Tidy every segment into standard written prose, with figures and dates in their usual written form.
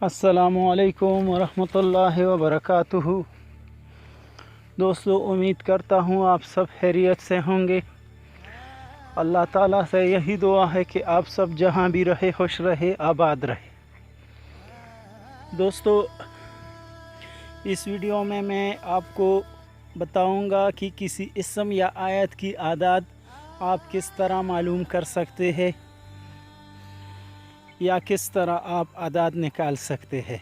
अस्सलामुअलैकुम वरहमतुल्लाहि वबरकातुहू। दोस्तों, उम्मीद करता हूँ आप सब खैरियत से होंगे। अल्लाह ताला से यही दुआ है कि आप सब जहाँ भी रहे खुश रहे, आबाद रहे। दोस्तों, इस वीडियो में मैं आपको बताऊंगा कि किसी इस्म या आयत की आदाद आप किस तरह मालूम कर सकते हैं या किस तरह आप आदाद निकाल सकते हैं।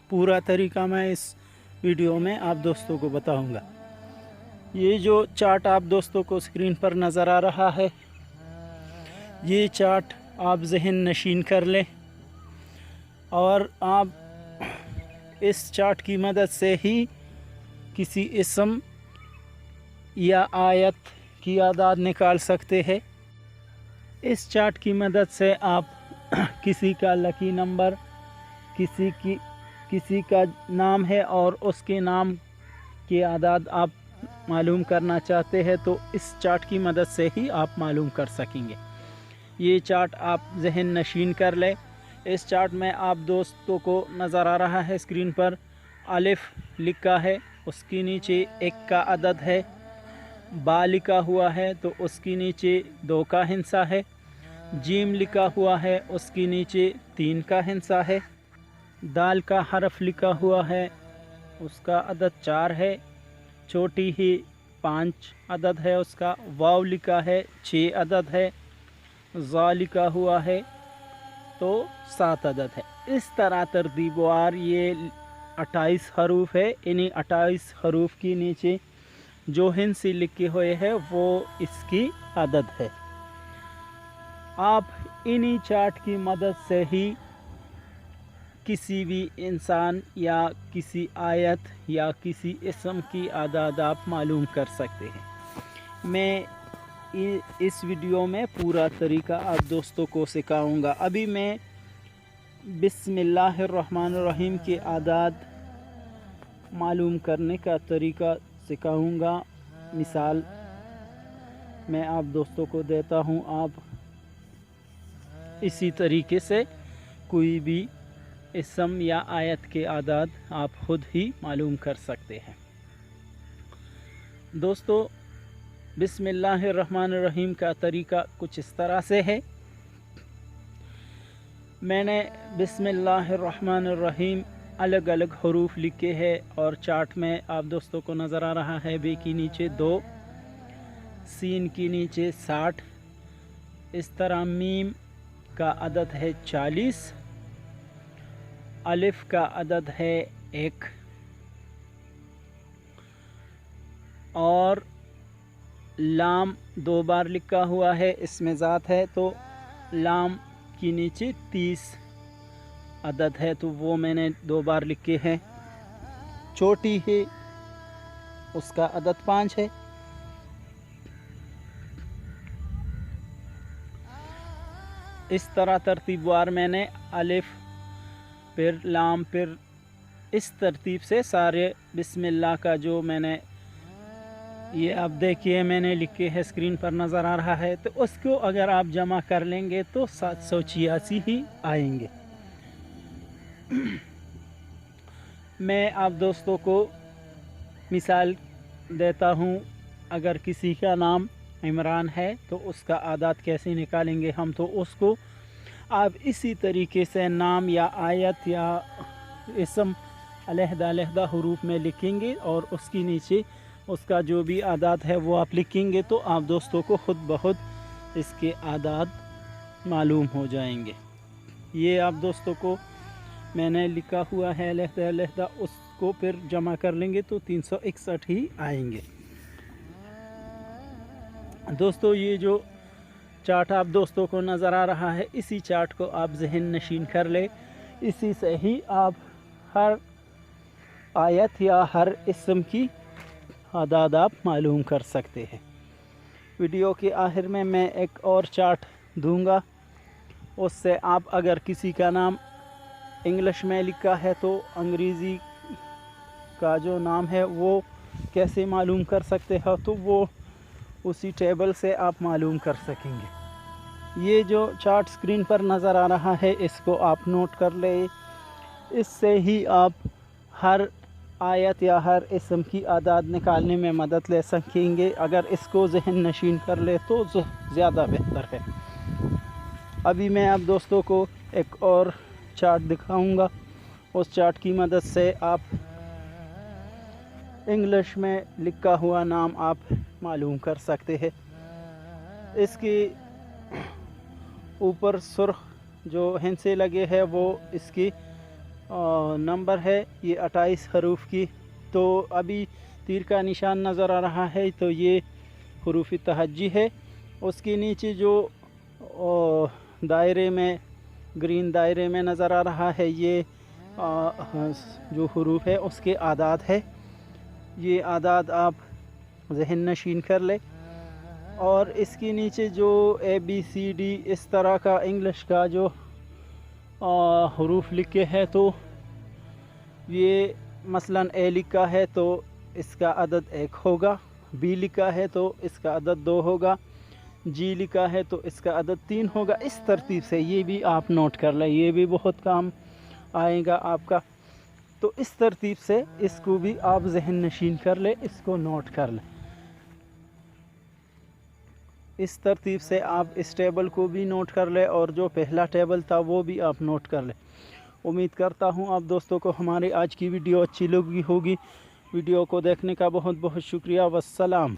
पूरा तरीका मैं इस वीडियो में आप दोस्तों को बताऊंगा। ये जो चार्ट आप दोस्तों को स्क्रीन पर नज़र आ रहा है, ये चार्ट आप जहन नशीन कर लें और आप इस चार्ट की मदद से ही किसी इस्म या आयत की आदाद निकाल सकते हैं। इस चार्ट की मदद से आप किसी का लकी नंबर, किसी का नाम है और उसके नाम की आदाद आप मालूम करना चाहते हैं तो इस चार्ट की मदद से ही आप मालूम कर सकेंगे। ये चार्ट आप जहन नशीन कर लें। इस चार्ट में आप दोस्तों को नज़र आ रहा है स्क्रीन पर, अलिफ लिखा है, उसके नीचे 1 का अदद है। बा लिखा हुआ है तो उसके नीचे 2 का हिस्सा है। जीम लिखा हुआ है, उसके नीचे 3 का हिस्सा है। दाल का हरफ लिखा हुआ है, उसका अदद 4 है। छोटी ही 5 अदद है उसका। वाव लिखा है, 6 अदद है। ज़ा लिखा हुआ है तो 7 अदद है। इस तरह तरतीबवार ये 28 हरूफ है। इन्हीं 28 हरूफ के नीचे जो हिंसी लिखे हुए हैं वो इसकी अदद है। आप इन्हीं चार्ट की मदद से ही किसी भी इंसान या किसी आयत या किसी इस्म की आदाद आप मालूम कर सकते हैं। मैं इस वीडियो में पूरा तरीका आप दोस्तों को सिखाऊंगा। अभी मैं बिस्मिल्लाहिर्रहमानिर्रहीम की आदाद मालूम करने का तरीका सिखाऊंगा। मिसाल मैं आप दोस्तों को देता हूं, आप इसी तरीके से कोई भी इस्म या आयत के आदाद आप खुद ही मालूम कर सकते हैं। दोस्तों, बिस्मिल्लाहिर्रहमानिर्रहीम का तरीका कुछ इस तरह से है। मैंने बिस्मिल्लाहिर्रहमानिर्रहीम अलग अलग हरूफ लिखे हैं और चार्ट में आप दोस्तों को नज़र आ रहा है बे के नीचे 2, सीन के नीचे 60। इस तरह मीम का अदद है 40, अलिफ का अदद है 1 और लाम 2 बार लिखा हुआ है, इसमें ज़ात है तो लाम के नीचे 30 अदद है तो वो मैंने 2 बार लिखे हैं। छोटी है उसका अदद 5 है। इस तरह तरतीबवार मैंने अलिफ फिर लाम फिर इस तरतीब से सारे बिस्मिल्लाह का जो मैंने ये आप देखिए मैंने लिखे हैं स्क्रीन पर नज़र आ रहा है, तो उसको अगर आप जमा कर लेंगे तो 786 ही आएंगे। मैं आप दोस्तों को मिसाल देता हूँ। अगर किसी का नाम इमरान है तो उसका आदाद कैसे निकालेंगे हम, तो उसको आप इसी तरीके से नाम या आयत या इस्म अलहदा हरूफ में लिखेंगे और उसके नीचे उसका जो भी आदाद है वो आप लिखेंगे तो आप दोस्तों को खुद ब खुद इसके आदाद मालूम हो जाएंगे। ये आप दोस्तों को मैंने लिखा हुआ है अलहदा, उसको फिर जमा कर लेंगे तो 361 ही आएंगे। दोस्तों, ये जो चार्ट आप दोस्तों को नज़र आ रहा है, इसी चार्ट को आप जहन नशीन कर ले। इसी से ही आप हर आयत या हर इस्म की आदाद आप मालूम कर सकते हैं। वीडियो के आखिर में मैं एक और चार्ट दूंगा, उससे आप अगर किसी का नाम इंग्लिश में लिखा है तो अंग्रेज़ी का जो नाम है वो कैसे मालूम कर सकते हो, तो वो उसी टेबल से आप मालूम कर सकेंगे। ये जो चार्ट स्क्रीन पर नज़र आ रहा है इसको आप नोट कर ले। اس سے ہی آپ ہر آیت یا ہر اسم کی اعداد نکالنے میں مدد لے سکیں گے. اگر اس کو ذہن نشین کر لے تو زیادہ بہتر ہے. ابھی میں آپ دوستوں کو ایک اور چارٹ دکھاؤں گا. اس چارٹ کی مدد سے آپ انگلش میں لکھا ہوا نام آپ معلوم کر سکتے ہیں. اس کی اوپر سرخ جو ہندسے لگے ہے وہ اس کی نمبر ہے. یہ 28 حروف کی. تو ابھی تیر کا نشان نظر آ رہا ہے تو یہ حروف تہجی ہے. اس کے نیچے جو دائرے میں گرین دائرے میں نظر آ رہا ہے یہ جو حروف ہے اس کے اعداد ہے. یہ اعداد آپ ذہن نشین کر لیں. اور اس کے نیچے جو ABCD اس طرح کا انگلش کا جو حروف لکھے ہے تو یہ مثلاً A لکھا ہے تو اس کا عدد 1 ہوگا. B لکھا ہے تو اس کا عدد 2 ہوگا. G لکھا ہے تو اس کا عدد 3 ہوگا. اس ترتیب سے یہ بھی آپ نوٹ کر لیں. یہ بھی بہت کام آئے گا آپ کا. تو اس ترتیب سے اس کو بھی آپ ذہن نشین کر لیں. اس کو نوٹ کر لیں. اس ترتیب سے آپ اس ٹیبل کو بھی نوٹ کر لیں اور جو پہلا ٹیبل تھا وہ بھی آپ نوٹ کر لیں. امید کرتا ہوں آپ دوستوں کو ہماری آج کی ویڈیو اچھی لگی ہوگی. ویڈیو کو دیکھنے کا بہت بہت شکریہ. والسلام.